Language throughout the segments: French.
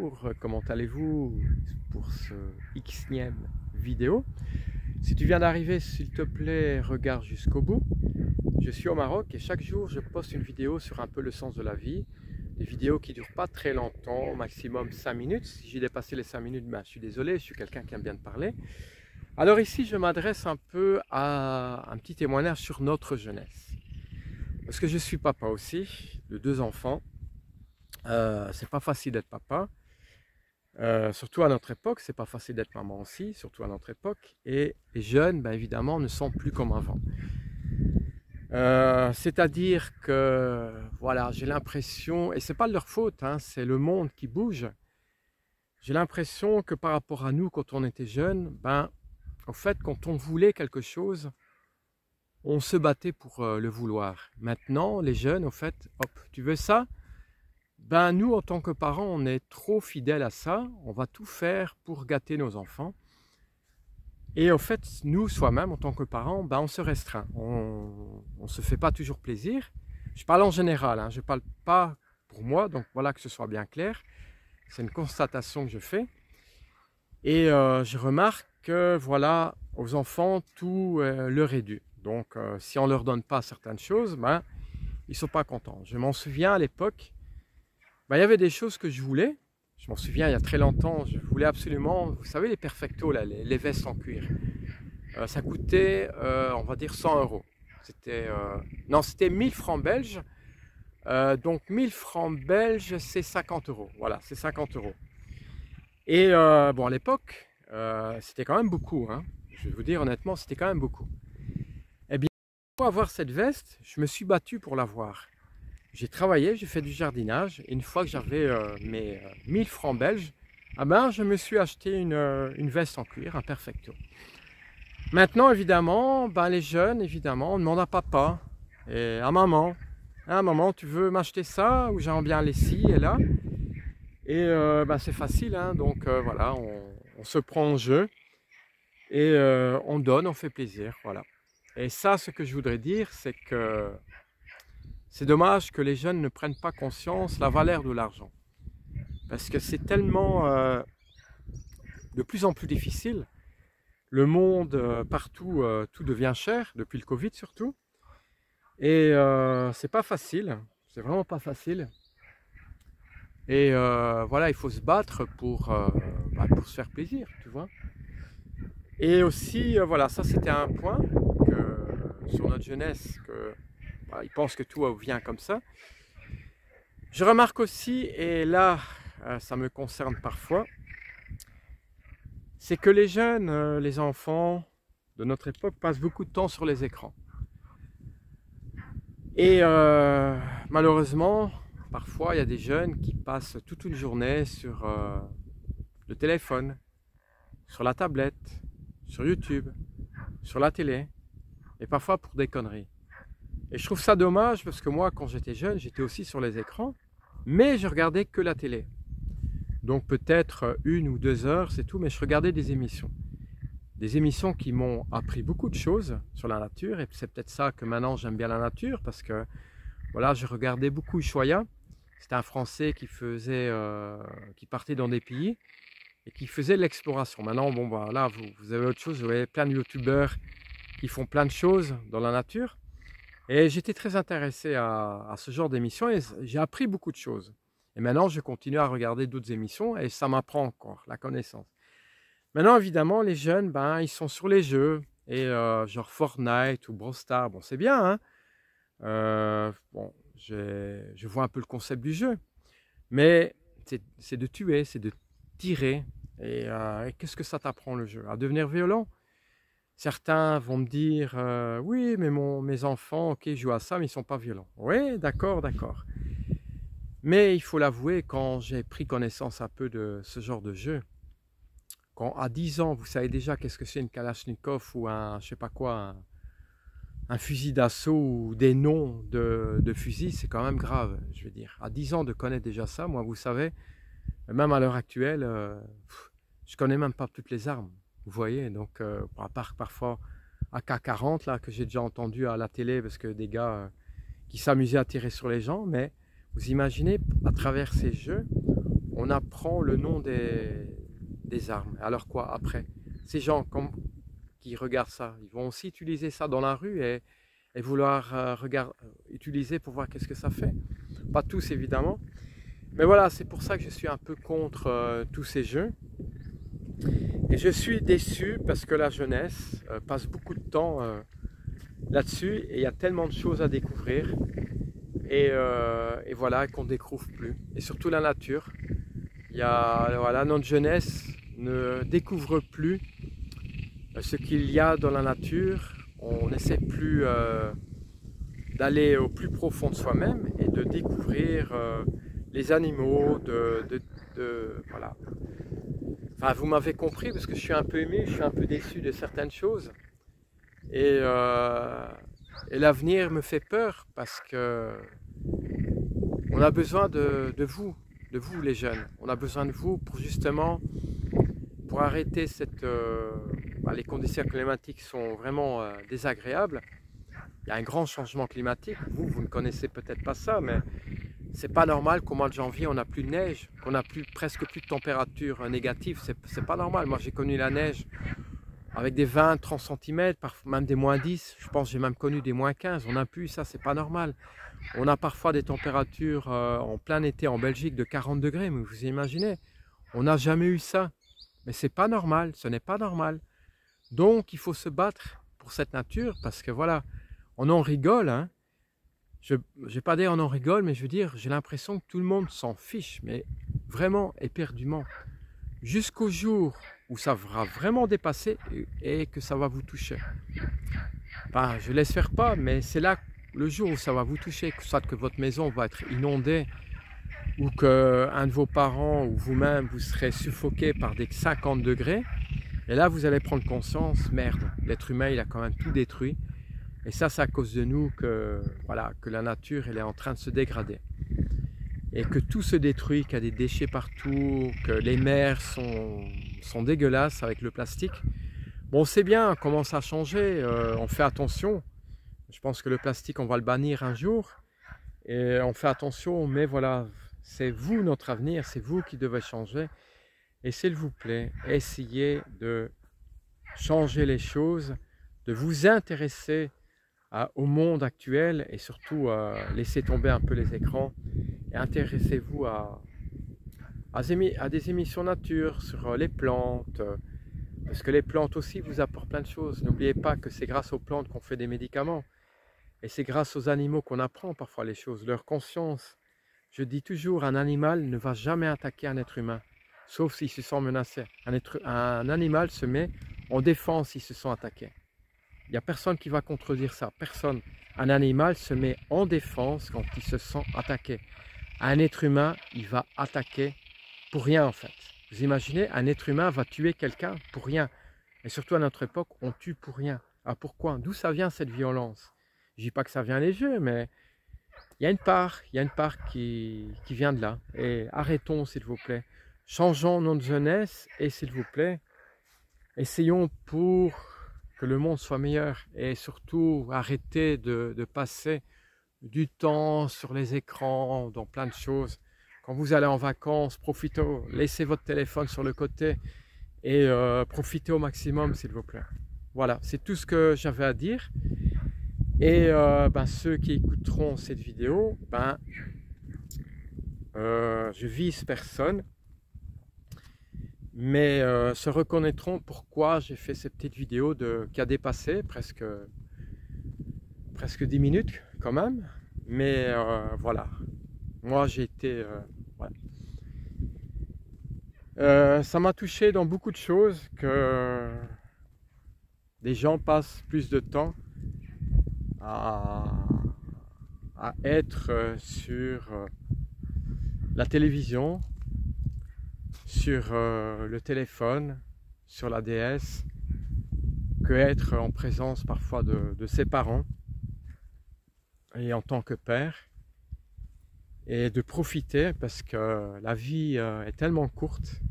bonjour, comment allez-vous pour ce Xème vidéo? Si tu viens d'arriver, s'il te plaît, regarde jusqu'au bout. Je suis au Maroc et chaque jour je poste une vidéo sur un peu le sens de la vie. Des vidéos qui ne durent pas très longtemps, au maximum 5 minutes. Si j'ai dépassé les 5 minutes, ben, je suis désolé, je suis quelqu'un qui aime bien te parler. Alors ici, je m'adresse un peu à un petit témoignage sur notre jeunesse. Parce que je suis papa aussi, de 2 enfants. C'est pas facile d'être papa. Surtout à notre époque, c'est pas facile d'être maman aussi, surtout à notre époque. Et les jeunes, ben évidemment, ne sont plus comme avant. C'est-à-dire que, voilà, j'ai l'impression, et c'est pas de leur faute, hein, c'est le monde qui bouge. J'ai l'impression que par rapport à nous, quand on était jeunes, ben, en fait, quand on voulait quelque chose, on se battait pour le vouloir. Maintenant, les jeunes, en fait, hop, tu veux ça? Ben nous, en tant que parents, on est trop fidèles à ça. On va tout faire pour gâter nos enfants. Et en fait, nous, soi-même, en tant que parents, ben, on se restreint. On ne se fait pas toujours plaisir. Je parle en général, hein, je ne parle pas pour moi. Donc voilà, que ce soit bien clair. C'est une constatation que je fais. Et je remarque que, voilà, aux enfants, tout leur est dû. Donc si on ne leur donne pas certaines choses, ben, ils ne sont pas contents. Je m'en souviens à l'époque, ben, il y avait des choses que je voulais. Je m'en souviens, il y a très longtemps, je voulais absolument, vous savez, les perfectos, là, les vestes en cuir. Ça coûtait, on va dire, 100 €. C'était, non, c'était 1000 francs belges. Donc 1000 francs belges, c'est 50 €. Voilà, c'est 50 €. Et bon, à l'époque, c'était quand même beaucoup, hein. Je vais vous dire honnêtement, c'était quand même beaucoup. Eh bien, pour avoir cette veste, je me suis battu pour l'avoir. J'ai travaillé, j'ai fait du jardinage, et une fois que j'avais mes 1000 francs belges, ah ben, je me suis acheté une veste en cuir, un perfecto. Maintenant, évidemment, ben, les jeunes, évidemment, on demande à papa et à maman. Hein, maman, tu veux m'acheter ça? Ou j'aimerais bien aller ci et là. Et ben, c'est facile, hein, donc voilà, on se prend en jeu et on donne, on fait plaisir, voilà. Et ça, ce que je voudrais dire, c'est que c'est dommage que les jeunes ne prennent pas conscience de la valeur de l'argent. Parce que c'est tellement de plus en plus difficile. Le monde, partout, tout devient cher, depuis le Covid surtout. Et c'est pas facile, c'est vraiment pas facile. Et voilà, il faut se battre pour se faire plaisir, tu vois. Et aussi, voilà, ça c'était un point que, sur notre jeunesse, que ils pensent que tout vient comme ça. Je remarque aussi, et là ça me concerne parfois, c'est que les jeunes, les enfants de notre époque passent beaucoup de temps sur les écrans. Et malheureusement, parfois il y a des jeunes qui passent toute une journée sur le téléphone, sur la tablette, sur YouTube, sur la télé, et parfois pour des conneries. Et je trouve ça dommage parce que moi, quand j'étais jeune, j'étais aussi sur les écrans, mais je regardais que la télé. Donc peut-être 1 ou 2 heures, c'est tout, mais je regardais des émissions. Des émissions qui m'ont appris beaucoup de choses sur la nature, et c'est peut-être ça que maintenant j'aime bien la nature, parce que voilà, je regardais beaucoup Ushuaïa. C'était un Français qui partait dans des pays et qui faisait de l'exploration. Maintenant, bon, bah, là, vous avez autre chose, vous avez plein de youtubeurs qui font plein de choses dans la nature. Et j'étais très intéressé à ce genre d'émissions et j'ai appris beaucoup de choses. Et maintenant, je continue à regarder d'autres émissions et ça m'apprend encore la connaissance. Maintenant, évidemment, les jeunes, ben, ils sont sur les jeux et genre Fortnite ou Brawl Stars. Bon, c'est bien, hein. Bon, je vois un peu le concept du jeu, mais c'est de tuer, c'est de tirer. Et qu'est-ce que ça t'apprend le jeu? À devenir violent? Certains vont me dire oui, mais mes enfants, ok, jouent à ça, mais ils ne sont pas violents. Oui, d'accord, d'accord. Mais il faut l'avouer, quand j'ai pris connaissance un peu de ce genre de jeu, quand à 10 ans, vous savez déjà qu'est-ce que c'est une Kalachnikov ou un, je sais pas quoi, un fusil d'assaut ou des noms de fusils, c'est quand même grave, je veux dire. À 10 ans de connaître déjà ça, moi, vous savez, même à l'heure actuelle, je ne connais même pas toutes les armes. Vous voyez, donc à part parfois AK-40 là que j'ai déjà entendu à la télé parce que des gars qui s'amusaient à tirer sur les gens, mais vous imaginez à travers ces jeux, on apprend le nom des armes. Alors quoi après? Ces gens qui regardent ça, ils vont aussi utiliser ça dans la rue et vouloir utiliser pour voir qu'est-ce que ça fait. Pas tous évidemment. Mais voilà, c'est pour ça que je suis un peu contre tous ces jeux. Et je suis déçu parce que la jeunesse passe beaucoup de temps là-dessus et il y a tellement de choses à découvrir. Et voilà, qu'on ne découvre plus. Et surtout la nature. Voilà, notre jeunesse ne découvre plus ce qu'il y a dans la nature. On n'essaie plus d'aller au plus profond de soi-même et de découvrir les animaux, voilà. Enfin, vous m'avez compris parce que je suis un peu ému, je suis un peu déçu de certaines choses. Et l'avenir me fait peur parce que on a besoin de vous les jeunes. On a besoin de vous pour justement pour arrêter les conditions climatiques sont vraiment désagréables. Il y a un grand changement climatique. Vous ne connaissez peut-être pas ça, mais c'est pas normal qu'au mois de janvier on n'a plus de neige, qu'on n'a presque plus de température négative. C'est pas normal. Moi j'ai connu la neige avec des 20-30 cm, parfois même des moins 10. Je pense que j'ai même connu des moins 15. On n'a plus ça, c'est pas normal. On a parfois des températures en plein été en Belgique de 40 degrés, mais vous imaginez, on n'a jamais eu ça. Mais c'est pas normal, ce n'est pas normal. Donc il faut se battre pour cette nature parce que voilà, on en rigole, hein. Je ne vais pas dire on en rigole, mais je veux dire, j'ai l'impression que tout le monde s'en fiche, mais vraiment éperdument. Jusqu'au jour où ça va vraiment dépasser et que ça va vous toucher. Enfin, je laisse faire pas, mais c'est là le jour où ça va vous toucher, soit que votre maison va être inondée ou qu'un de vos parents ou vous-même vous serez suffoqué par des 50 degrés. Et là, vous allez prendre conscience, merde, l'être humain, il a quand même tout détruit. Et ça, c'est à cause de nous que, voilà, que la nature, elle est en train de se dégrader. Et que tout se détruit, qu'il y a des déchets partout, que les mers sont dégueulasses avec le plastique. Bon, c'est bien, on commence à changer, on fait attention. Je pense que le plastique, on va le bannir un jour. Et on fait attention, mais voilà, c'est vous notre avenir, c'est vous qui devez changer. Et s'il vous plaît, essayez de changer les choses, de vous intéresser au monde actuel et surtout laissez tomber un peu les écrans et intéressez-vous à des émissions nature sur les plantes, parce que les plantes aussi vous apportent plein de choses. N'oubliez pas que c'est grâce aux plantes qu'on fait des médicaments et c'est grâce aux animaux qu'on apprend parfois les choses, leur conscience. Je dis toujours, un animal ne va jamais attaquer un être humain, sauf s'il se sent menacé. Un animal se met en défense s'il se sent attaqué. Il n'y a personne qui va contredire ça, personne. Un animal se met en défense quand il se sent attaqué. Un être humain, il va attaquer pour rien en fait. Vous imaginez, un être humain va tuer quelqu'un pour rien. Et surtout à notre époque, on tue pour rien. Ah pourquoi? D'où ça vient cette violence? Je ne dis pas que ça vient des jeux, mais il y a une part qui vient de là. Et arrêtons s'il vous plaît. Changeons notre jeunesse et s'il vous plaît, essayons pour que le monde soit meilleur et surtout arrêter de passer du temps sur les écrans, dans plein de choses. Quand vous allez en vacances, profitez, laissez votre téléphone sur le côté et profitez au maximum s'il vous plaît. Voilà, c'est tout ce que j'avais à dire. Et ceux qui écouteront cette vidéo, je vise personne, mais se reconnaîtront pourquoi j'ai fait cette petite vidéo qui a dépassé presque 10 minutes quand même. Mais voilà, moi j'ai été... voilà. Ça m'a touché dans beaucoup de choses que des gens passent plus de temps à être sur la télévision, sur le téléphone, sur la DS, que être en présence parfois de ses parents et en tant que père, et de profiter parce que la vie est tellement courte.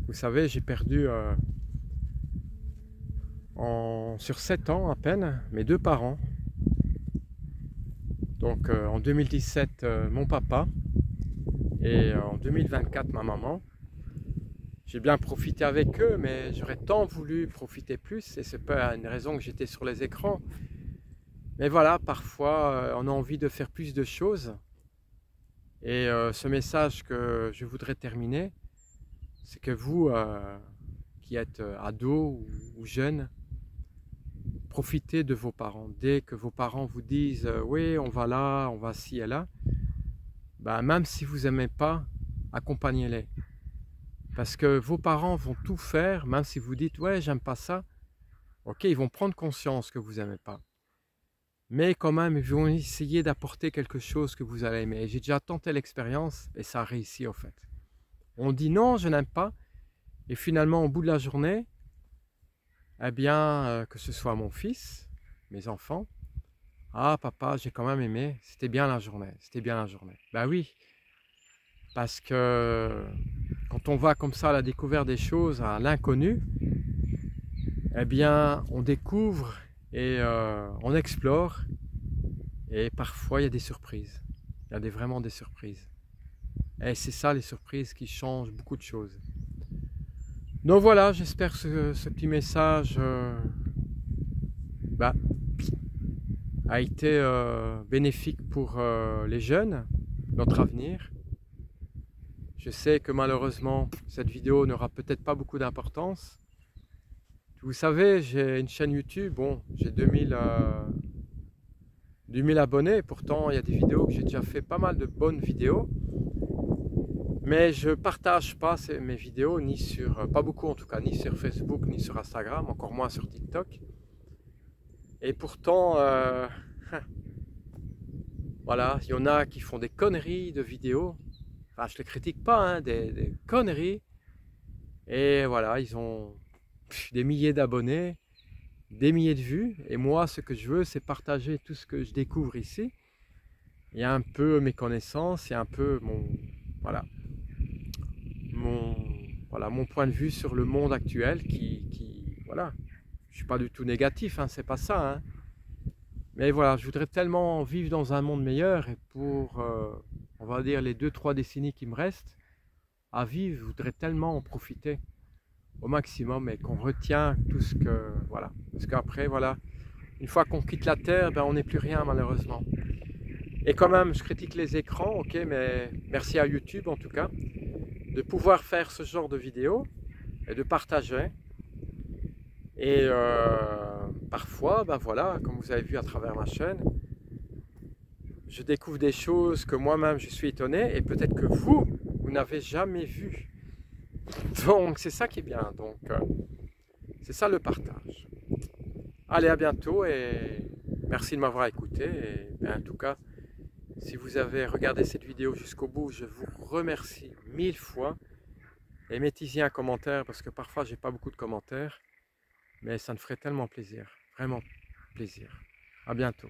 Vous savez, j'ai perdu sur 7 ans à peine mes 2 parents. Donc en 2017 mon papa Et en 2024, ma maman, j'ai bien profité avec eux, mais j'aurais tant voulu profiter plus, et c'est pas une raison que j'étais sur les écrans. Mais voilà, parfois on a envie de faire plus de choses. Et ce message que je voudrais terminer, c'est que vous qui êtes ado ou jeune, profitez de vos parents. Dès que vos parents vous disent oui, on va là, on va ci et là, ben, même si vous n'aimez pas, accompagnez-les. Parce que vos parents vont tout faire, même si vous dites ouais, j'aime pas ça. Ok, ils vont prendre conscience que vous n'aimez pas. Mais quand même, ils vont essayer d'apporter quelque chose que vous allez aimer. J'ai déjà tenté l'expérience et ça a réussi en fait. On dit non, je n'aime pas. Et finalement, au bout de la journée, eh bien, que ce soit mon fils, mes enfants, ah papa, j'ai quand même aimé, c'était bien la journée, c'était bien la journée. Ben oui, parce que quand on va comme ça à la découverte des choses, à l'inconnu, eh bien, on découvre et on explore. Et parfois, il y a des surprises. Il y a vraiment des surprises. Et c'est ça, les surprises qui changent beaucoup de choses. Donc voilà, j'espère que ce petit message a été bénéfique pour les jeunes, notre avenir. Je sais que malheureusement, cette vidéo n'aura peut-être pas beaucoup d'importance. Vous savez, j'ai une chaîne YouTube, bon, j'ai 2000 abonnés, pourtant il y a des vidéos que j'ai déjà fait, pas mal de bonnes vidéos. Mais je partage pas mes vidéos, ni sur, pas beaucoup en tout cas, ni sur Facebook, ni sur Instagram, encore moins sur TikTok. Et pourtant, voilà, il y en a qui font des conneries de vidéos. Enfin, je ne les critique pas, hein, des conneries. Et voilà, ils ont des milliers d'abonnés, des milliers de vues. Et moi, ce que je veux, c'est partager tout ce que je découvre ici. Et un peu mes connaissances et un peu voilà, mon point de vue sur le monde actuel voilà. Je ne suis pas du tout négatif, hein, c'est pas ça. Hein. Mais voilà, je voudrais tellement vivre dans un monde meilleur et pour, on va dire, les 2-3 décennies qui me restent à vivre, je voudrais tellement en profiter au maximum et qu'on retient tout ce que, voilà. Parce qu'après, voilà, une fois qu'on quitte la Terre, ben, on n'est plus rien malheureusement. Et quand même, je critique les écrans, ok, mais merci à YouTube en tout cas, de pouvoir faire ce genre de vidéos et de partager. Et parfois, ben voilà, comme vous avez vu à travers ma chaîne, je découvre des choses que moi-même je suis étonné et peut-être que vous n'avez jamais vu. Donc c'est ça qui est bien, donc c'est ça le partage. Allez, à bientôt et merci de m'avoir écouté. Et ben, en tout cas, si vous avez regardé cette vidéo jusqu'au bout, je vous remercie 1000 fois. Et mettez-y un commentaire parce que parfois j'ai pas beaucoup de commentaires. Mais ça me ferait tellement plaisir, vraiment plaisir. À bientôt.